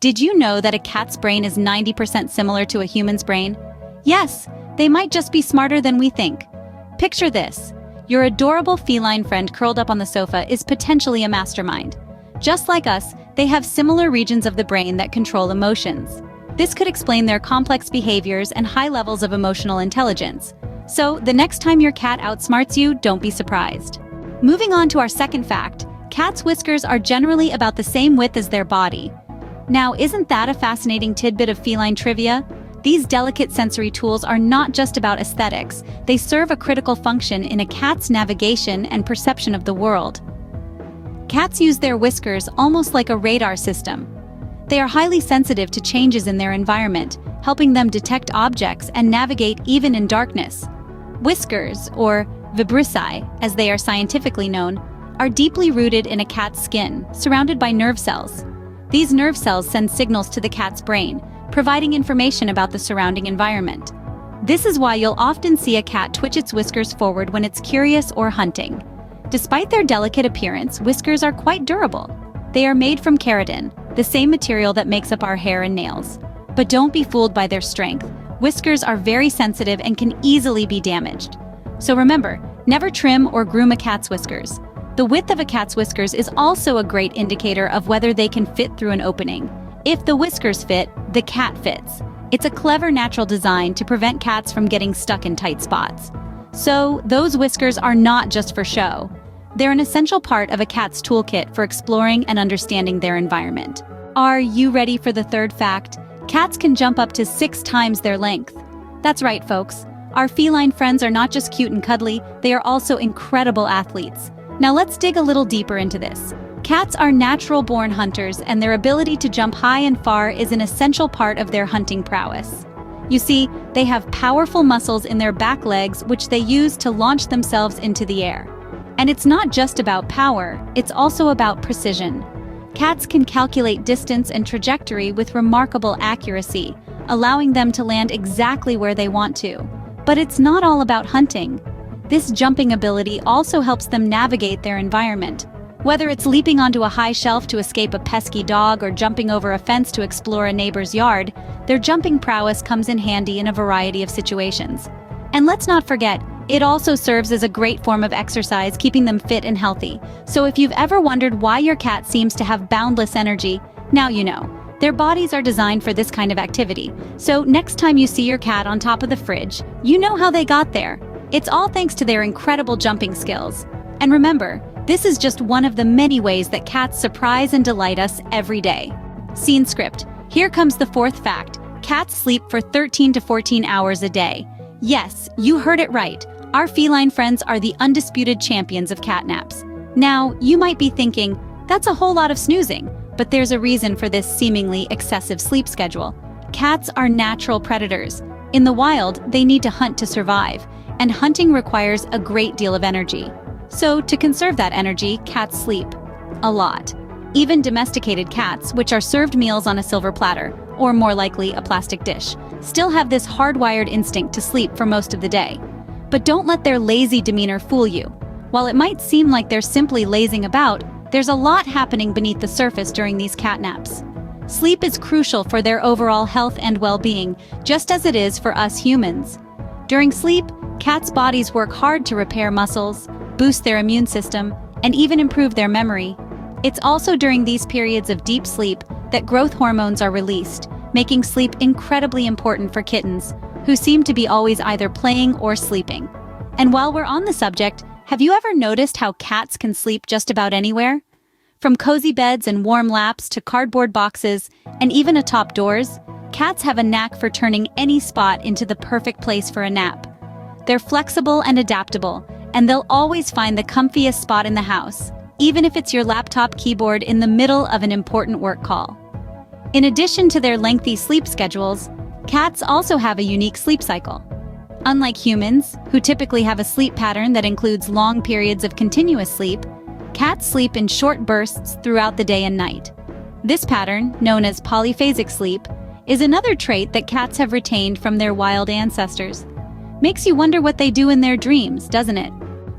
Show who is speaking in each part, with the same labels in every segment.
Speaker 1: Did you know that a cat's brain is 90% similar to a human's brain? Yes, they might just be smarter than we think. Picture this. Your adorable feline friend curled up on the sofa is potentially a mastermind. Just like us, they have similar regions of the brain that control emotions. This could explain their complex behaviors and high levels of emotional intelligence. So, the next time your cat outsmarts you, don't be surprised. Moving on to our second fact, cats' whiskers are generally about the same width as their body. Now, isn't that a fascinating tidbit of feline trivia? These delicate sensory tools are not just about aesthetics, they serve a critical function in a cat's navigation and perception of the world. Cats use their whiskers almost like a radar system. They are highly sensitive to changes in their environment, helping them detect objects and navigate even in darkness. Whiskers, or vibrissae, as they are scientifically known, are deeply rooted in a cat's skin, surrounded by nerve cells. These nerve cells send signals to the cat's brain, providing information about the surrounding environment. This is why you'll often see a cat twitch its whiskers forward when it's curious or hunting. Despite their delicate appearance, whiskers are quite durable. They are made from keratin, the same material that makes up our hair and nails. But don't be fooled by their strength. Whiskers are very sensitive and can easily be damaged. So remember, never trim or groom a cat's whiskers. The width of a cat's whiskers is also a great indicator of whether they can fit through an opening. If the whiskers fit, the cat fits. It's a clever natural design to prevent cats from getting stuck in tight spots. So, those whiskers are not just for show. They're an essential part of a cat's toolkit for exploring and understanding their environment. Are you ready for the third fact? Cats can jump up to 6 times their length. That's right, folks. Our feline friends are not just cute and cuddly, they are also incredible athletes. Now let's dig a little deeper into this. Cats are natural-born hunters, and their ability to jump high and far is an essential part of their hunting prowess. You see, they have powerful muscles in their back legs which they use to launch themselves into the air. And it's not just about power, it's also about precision. Cats can calculate distance and trajectory with remarkable accuracy, allowing them to land exactly where they want to. But it's not all about hunting. This jumping ability also helps them navigate their environment. Whether it's leaping onto a high shelf to escape a pesky dog or jumping over a fence to explore a neighbor's yard, their jumping prowess comes in handy in a variety of situations. And let's not forget, it also serves as a great form of exercise, keeping them fit and healthy. So if you've ever wondered why your cat seems to have boundless energy, now you know. Their bodies are designed for this kind of activity. So next time you see your cat on top of the fridge, you know how they got there. It's all thanks to their incredible jumping skills. And remember, this is just one of the many ways that cats surprise and delight us every day. Scene script. Here comes the fourth fact. Cats sleep for 13 to 14 hours a day. Yes, you heard it right. Our feline friends are the undisputed champions of cat naps. Now, you might be thinking, that's a whole lot of snoozing, but there's a reason for this seemingly excessive sleep schedule. Cats are natural predators. In the wild, they need to hunt to survive, and hunting requires a great deal of energy. So, to conserve that energy, cats sleep a lot. Even domesticated cats, which are served meals on a silver platter, or more likely a plastic dish, still have this hardwired instinct to sleep for most of the day. But don't let their lazy demeanor fool you. While it might seem like they're simply lazing about, there's a lot happening beneath the surface during these cat naps. Sleep is crucial for their overall health and well-being, just as it is for us humans. During sleep, cats' bodies work hard to repair muscles, boost their immune system, and even improve their memory. It's also during these periods of deep sleep that growth hormones are released, making sleep incredibly important for kittens, who seem to be always either playing or sleeping. And while we're on the subject, have you ever noticed how cats can sleep just about anywhere? From cozy beds and warm laps to cardboard boxes and even atop doors, cats have a knack for turning any spot into the perfect place for a nap. They're flexible and adaptable, and they'll always find the comfiest spot in the house, even if it's your laptop keyboard in the middle of an important work call. In addition to their lengthy sleep schedules, cats also have a unique sleep cycle. Unlike humans, who typically have a sleep pattern that includes long periods of continuous sleep, cats sleep in short bursts throughout the day and night. This pattern, known as polyphasic sleep, is another trait that cats have retained from their wild ancestors. Makes you wonder what they do in their dreams, doesn't it?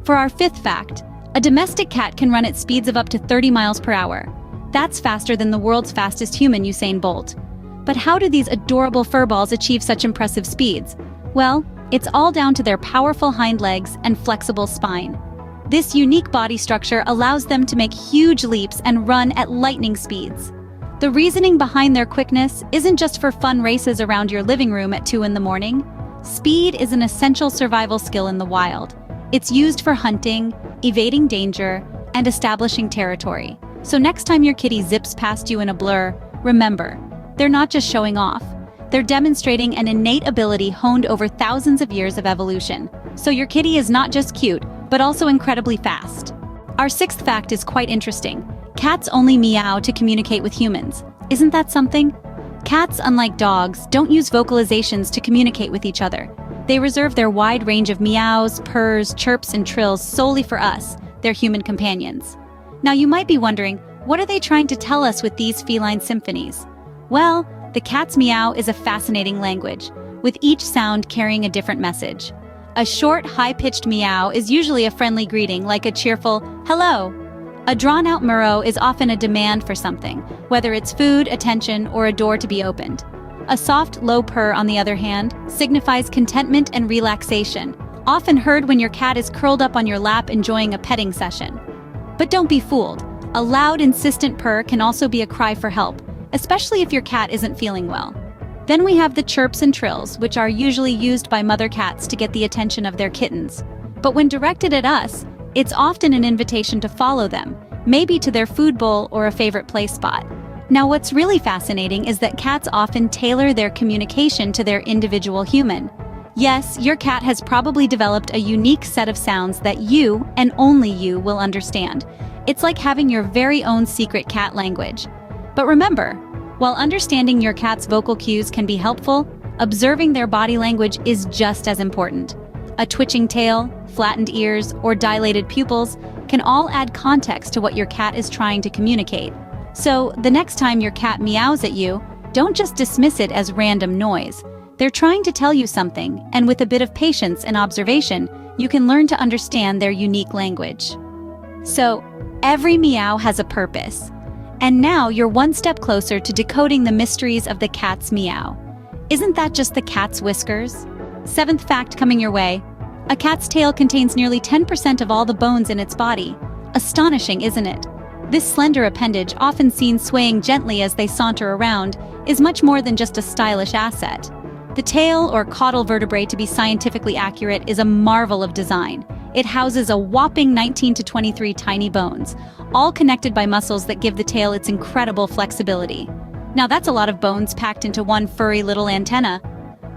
Speaker 1: For our fifth fact, a domestic cat can run at speeds of up to 30 miles per hour. That's faster than the world's fastest human, Usain Bolt. But how do these adorable furballs achieve such impressive speeds? Well, it's all down to their powerful hind legs and flexible spine. This unique body structure allows them to make huge leaps and run at lightning speeds. The reasoning behind their quickness isn't just for fun races around your living room at 2 in the morning. Speed is an essential survival skill in the wild. It's used for hunting, evading danger, and establishing territory. So next time your kitty zips past you in a blur, remember, they're not just showing off. They're demonstrating an innate ability honed over thousands of years of evolution. So your kitty is not just cute, but also incredibly fast. Our sixth fact is quite interesting. Cats only meow to communicate with humans. Isn't that something? Cats, unlike dogs, don't use vocalizations to communicate with each other. They reserve their wide range of meows, purrs, chirps, and trills solely for us, their human companions. Now you might be wondering, what are they trying to tell us with these feline symphonies? Well, the cat's meow is a fascinating language, with each sound carrying a different message. A short, high-pitched meow is usually a friendly greeting, like a cheerful, hello. A drawn-out murrow is often a demand for something, whether it's food, attention, or a door to be opened. A soft, low purr, on the other hand, signifies contentment and relaxation, often heard when your cat is curled up on your lap enjoying a petting session. But don't be fooled. A loud, insistent purr can also be a cry for help, especially if your cat isn't feeling well. Then we have the chirps and trills, which are usually used by mother cats to get the attention of their kittens. But when directed at us, it's often an invitation to follow them, maybe to their food bowl or a favorite play spot. Now what's really fascinating is that cats often tailor their communication to their individual human. Yes, your cat has probably developed a unique set of sounds that you, and only you, will understand. It's like having your very own secret cat language. But remember, while understanding your cat's vocal cues can be helpful, observing their body language is just as important. A twitching tail, flattened ears, or dilated pupils can all add context to what your cat is trying to communicate. So, the next time your cat meows at you, don't just dismiss it as random noise. They're trying to tell you something, and with a bit of patience and observation, you can learn to understand their unique language. So, every meow has a purpose. And now you're one step closer to decoding the mysteries of the cat's meow. Isn't that just the cat's whiskers? Seventh fact coming your way. A cat's tail contains nearly 10% of all the bones in its body. Astonishing, isn't it? This slender appendage, often seen swaying gently as they saunter around, is much more than just a stylish asset. The tail, or caudal vertebrae to be scientifically accurate, is a marvel of design. It houses a whopping 19 to 23 tiny bones, all connected by muscles that give the tail its incredible flexibility. Now that's a lot of bones packed into one furry little antenna.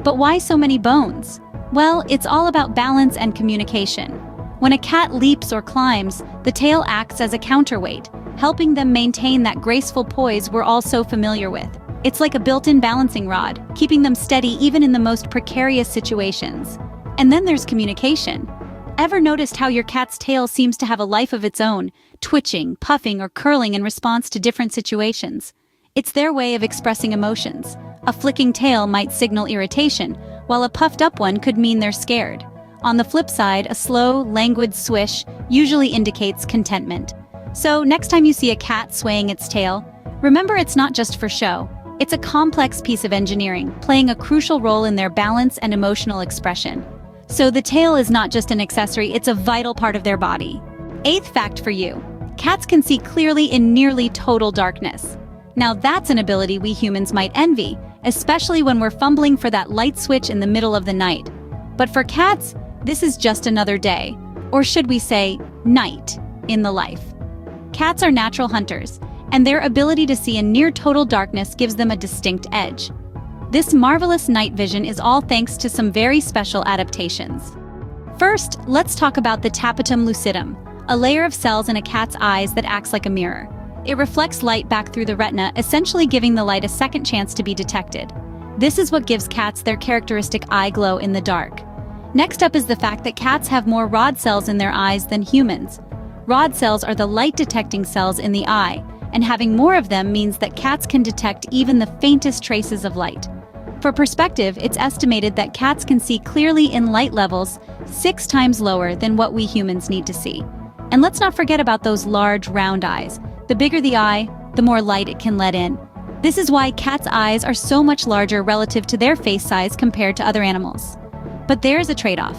Speaker 1: But why so many bones? Well, it's all about balance and communication. When a cat leaps or climbs, the tail acts as a counterweight, helping them maintain that graceful poise we're all so familiar with. It's like a built-in balancing rod, keeping them steady even in the most precarious situations. And then there's communication. Ever noticed how your cat's tail seems to have a life of its own, twitching, puffing, or curling in response to different situations? It's their way of expressing emotions. A flicking tail might signal irritation, while a puffed-up one could mean they're scared. On the flip side, a slow, languid swish usually indicates contentment. So next time you see a cat swaying its tail, remember it's not just for show. It's a complex piece of engineering, playing a crucial role in their balance and emotional expression. So the tail is not just an accessory, it's a vital part of their body. Eighth fact for you. Cats can see clearly in nearly total darkness. Now that's an ability we humans might envy, especially when we're fumbling for that light switch in the middle of the night. But for cats, this is just another day, or should we say, night, in the life. Cats are natural hunters, and their ability to see in near total darkness gives them a distinct edge. This marvelous night vision is all thanks to some very special adaptations. First, let's talk about the tapetum lucidum, a layer of cells in a cat's eyes that acts like a mirror. It reflects light back through the retina, essentially giving the light a second chance to be detected. This is what gives cats their characteristic eye glow in the dark. Next up is the fact that cats have more rod cells in their eyes than humans. Rod cells are the light-detecting cells in the eye, and having more of them means that cats can detect even the faintest traces of light. For perspective, it's estimated that cats can see clearly in light levels 6 times lower than what we humans need to see. And let's not forget about those large, round eyes. The bigger the eye, the more light it can let in. This is why cats' eyes are so much larger relative to their face size compared to other animals. But there's a trade-off.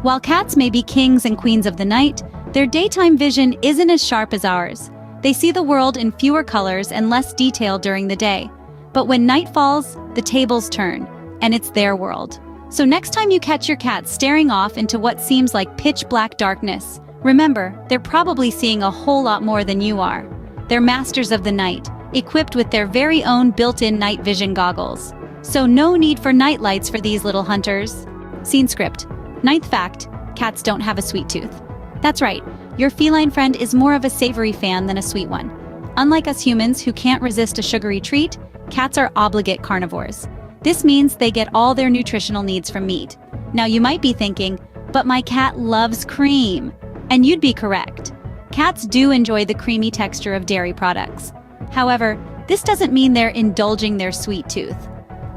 Speaker 1: While cats may be kings and queens of the night, their daytime vision isn't as sharp as ours. They see the world in fewer colors and less detail during the day. But when night falls, the tables turn, and it's their world. So next time you catch your cat staring off into what seems like pitch-black darkness, remember, they're probably seeing a whole lot more than you are. They're masters of the night, equipped with their very own built-in night vision goggles. So no need for night lights for these little hunters. Scene script. Ninth fact, cats don't have a sweet tooth. That's right, your feline friend is more of a savory fan than a sweet one. Unlike us humans who can't resist a sugary treat, cats are obligate carnivores. This means they get all their nutritional needs from meat. Now you might be thinking, but my cat loves cream. And you'd be correct. Cats do enjoy the creamy texture of dairy products. However, this doesn't mean they're indulging their sweet tooth.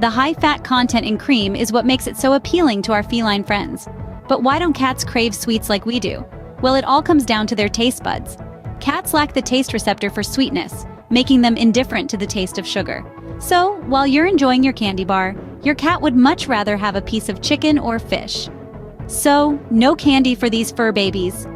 Speaker 1: The high-fat content in cream is what makes it so appealing to our feline friends. But why don't cats crave sweets like we do? Well, it all comes down to their taste buds. Cats lack the taste receptor for sweetness, making them indifferent to the taste of sugar. So, while you're enjoying your candy bar, your cat would much rather have a piece of chicken or fish. So, no candy for these fur babies.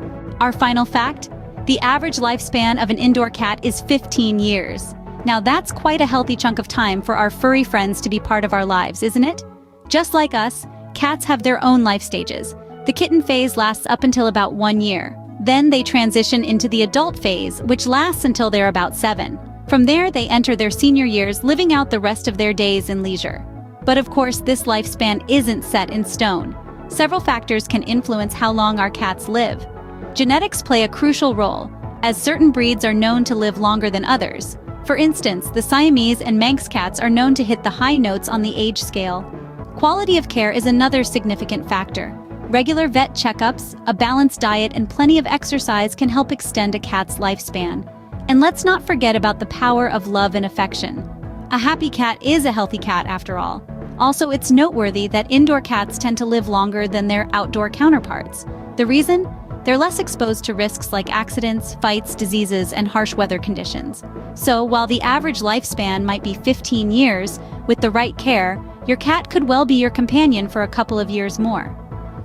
Speaker 1: Our final fact, the average lifespan of an indoor cat is 15 years. Now that's quite a healthy chunk of time for our furry friends to be part of our lives, isn't it? Just like us, cats have their own life stages. The kitten phase lasts up until about 1 year. Then they transition into the adult phase, which lasts until they're about 7. From there, they enter their senior years, living out the rest of their days in leisure. But of course, this lifespan isn't set in stone. Several factors can influence how long our cats live. Genetics play a crucial role, as certain breeds are known to live longer than others. For instance, the Siamese and Manx cats are known to hit the high notes on the age scale. Quality of care is another significant factor. Regular vet checkups, a balanced diet, and plenty of exercise can help extend a cat's lifespan. And let's not forget about the power of love and affection. A happy cat is a healthy cat after all. Also, it's noteworthy that indoor cats tend to live longer than their outdoor counterparts. The reason? They're less exposed to risks like accidents, fights, diseases, and harsh weather conditions. So, while the average lifespan might be 15 years, with the right care, your cat could well be your companion for a couple of years more.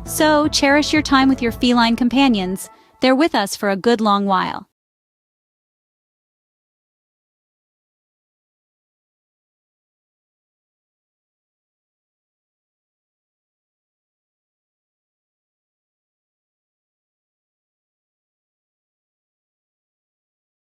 Speaker 1: So, cherish your time with your feline companions. They're with us for a good long while.